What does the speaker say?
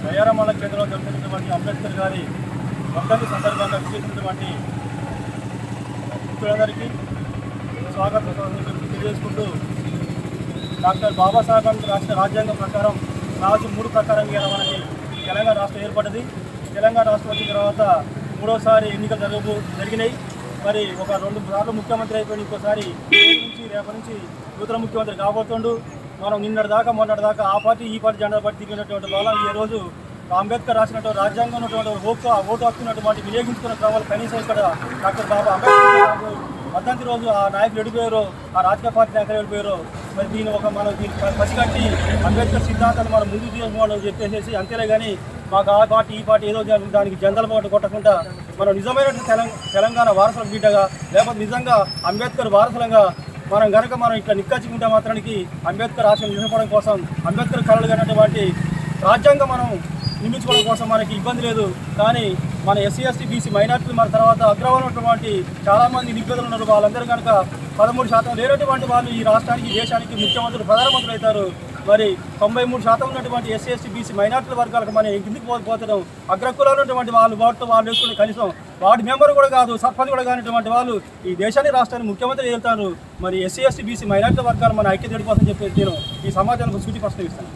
బయ్యారం మండల కేంద్రంలో జరుగుతున్నటువంటి అంబేద్కర్ గారి వర్ధంతి సందర్భంగా విచ్చేసినటువంటి మిత్రులందరికీ స్వాగతం తెలియజేసుకుంటూ డాక్టర్ బాబాసాహెబ్ అంబేద్కర్ రాష్ట్ర రాజ్యాంగం ప్రకారం రాజు 3 ప్రకారం మనకి తెలంగాణ రాష్ట్రం ఏర్పడ్డది. తెలంగాణ రాష్ట్రం వచ్చిన తర్వాత మూడోసారి ఎన్నికలు జరిగినాయి. మరి ఒక 2 సార్లు ముఖ్యమంత్రి అయిపోయి ఇంకోసారి రేపటి నుంచి నూతన ముఖ్యమంత్రి కాబోతుండు. మనం మొన్నటి దాకా ఆ పార్టీ ఈ పార్టీ జెండా పార్టీ తిరిగినటువంటి వాళ్ళం ఈ రోజు అంబేద్కర్ రాసినటువంటి రాజ్యాంగం ఉన్నటువంటి ఓటు హక్కున్నటువంటి వినియోగించుకున్న క్రమాలు కనీసం ఇక్కడ డాక్టర్ బాబా అంబేద్కర్ వర్ధంతి రోజు ఆ నాయకులు వెళ్ళిపోయారో, ఆ రాజకీయ పార్టీ నాయకులు వెళ్ళిపోయారో, మరి దీన్ని పసిగట్టి అంబేద్కర్ సిద్ధాంతాన్ని మనం ముందుకు తీసుకోవాలని చెప్పేసి అంతేలే కానీ మాకు ఆ పార్టీ ఈ పార్టీ ఏదో దానికి జందల పాటు కొట్టకుండా మనం నిజమైన తెలంగాణ వారసుల బిడ్డగా లేకపోతే నిజంగా అంబేద్కర్ వారసులంగా మనం ఇట్లా నిక్కచ్చుకుంటే మాత్రానికి అంబేద్కర్ ఆశయం నిలబడడం కోసం అంబేద్కర్ కళలు అనేటువంటి రాజ్యాంగం మనం నిర్మించుకోవడం కోసం మనకి ఇబ్బంది లేదు. కానీ మన ఎస్సీ ఎస్టీ బీసీ మైనార్టీలు మన తర్వాత అగ్రవర్ణం ఉన్నటువంటి చాలామంది నిరుపేదలు ఉన్నారు. వాళ్ళందరూ కనుక 13% లేనటువంటి వాళ్ళు ఈ రాష్ట్రానికి దేశానికి ముఖ్యమంత్రులు ప్రధానమంత్రులు అవుతారు. మరి 93% ఉన్నటువంటి ఎస్సీ ఎస్టీ బీసీ మైనార్టీల వర్గాలకు మనం ఎందుకు పోతున్నాం? అగ్రకులాలు ఉన్నటువంటి వాళ్ళు వేసుకుని కనీసం వార్డు మెంబర్ కూడా కాదు, సర్పంచ్ కూడా కానిటువంటి వాళ్ళు ఈ దేశాన్ని రాష్ట్రానికి ముఖ్యమంత్రి వెళ్తారు. మరి ఎస్సీ ఎస్టీ బీసీ మైనార్టీల వర్గాలు మన ఐక్యత కోసం చెప్పేసి నేను ఈ సమాజానికి సూటి ప్రశ్న ఇస్తాను.